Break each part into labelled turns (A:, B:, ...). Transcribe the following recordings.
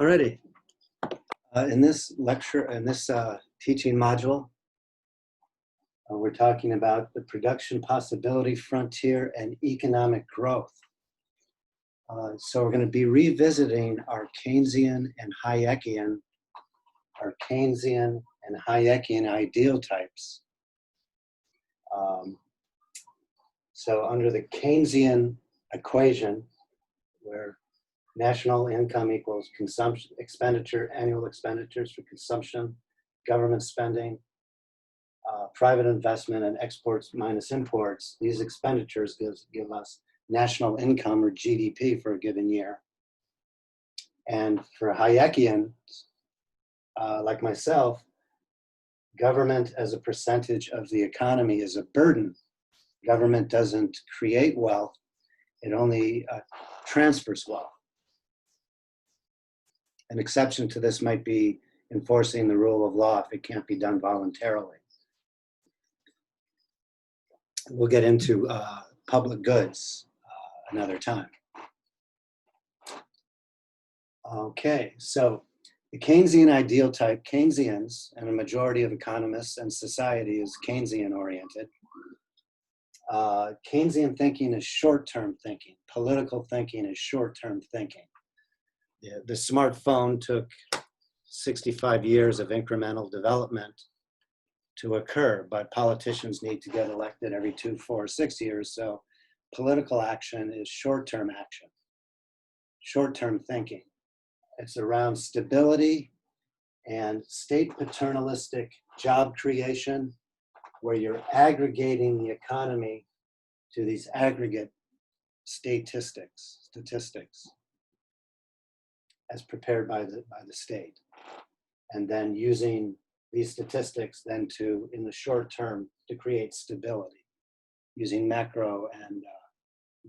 A: Alrighty. In this lecture, in this teaching module, we're talking about the production possibility frontier and economic growth. So we're going to be revisiting our Keynesian and Hayekian ideal types. So under the Keynesian equation, where national income equals consumption, annual expenditures for consumption, government spending, private investment, and exports minus imports, these expenditures give us national income or GDP for a given year. And for Hayekians, like myself, government as a percentage of the economy is a burden. Government doesn't create wealth, it only transfers wealth. An exception to this might be enforcing the rule of law if it can't be done voluntarily. We'll get into public goods another time. Okay, so the Keynesian ideal type, Keynesians, and a majority of economists and society is Keynesian oriented. Keynesian thinking is short-term thinking. Political thinking is short-term thinking. The smartphone took 65 years of incremental development to occur, but politicians need to get elected every 2, 4, 6 years. So political action is short-term action, short-term thinking. It's around stability and state paternalistic job creation, where you're aggregating the economy to these aggregate statistics as prepared by the state, and then using these statistics then to, in the short term, to create stability, using macro and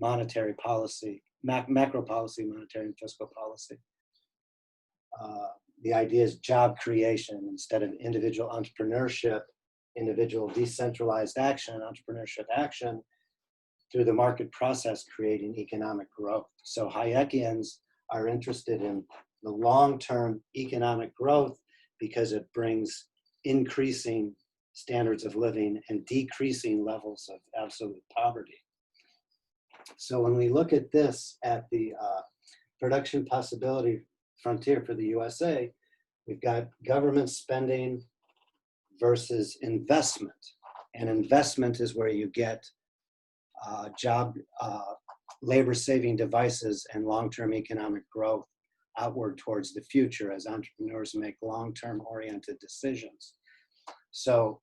A: monetary policy, macro policy, monetary and fiscal policy. The idea is job creation instead of individual entrepreneurship, individual decentralized action, entrepreneurship action, through the market process creating economic growth. So Hayekians are interested in the long-term economic growth because it brings increasing standards of living and decreasing levels of absolute poverty. So when we look at this at the production possibility frontier for the USA, we've got government spending versus investment. And investment is where you get labor-saving devices and long-term economic growth outward towards the future as entrepreneurs make long-term oriented decisions. So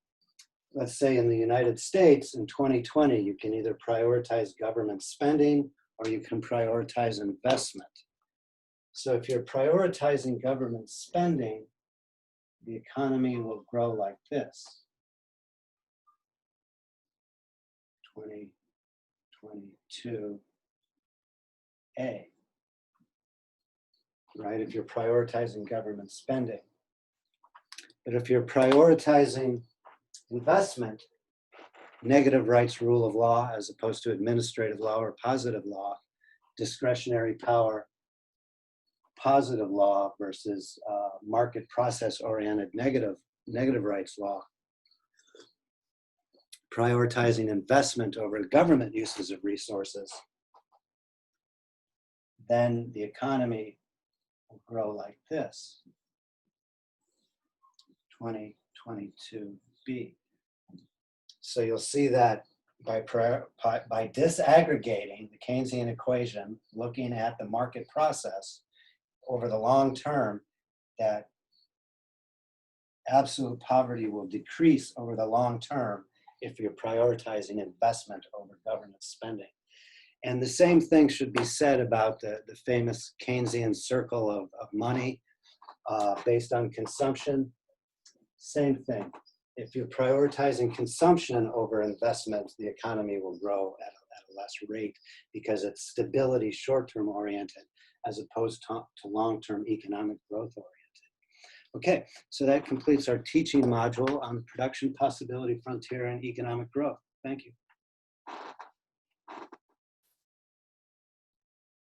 A: let's say in the United States in 2020, you can either prioritize government spending or you can prioritize investment. So if you're prioritizing government spending, the economy will grow like this. 2022A, right? If you're prioritizing government spending. But if you're prioritizing investment, negative rights rule of law as opposed to administrative law or positive law, discretionary power, positive law versus market process oriented negative rights law, prioritizing investment over government uses of resources, then the economy will grow like this, 2022B. So you'll see that by disaggregating the Keynesian equation, looking at the market process over the long term, that absolute poverty will decrease over the long term if you're prioritizing investment over government spending. And the same thing should be said about the famous Keynesian circle of money based on consumption. Same thing. If you're prioritizing consumption over investment, the economy will grow at a less rate because it's stability short-term oriented as opposed to long-term economic growth oriented. Okay, so that completes our teaching module on the production possibility frontier and economic growth. Thank you.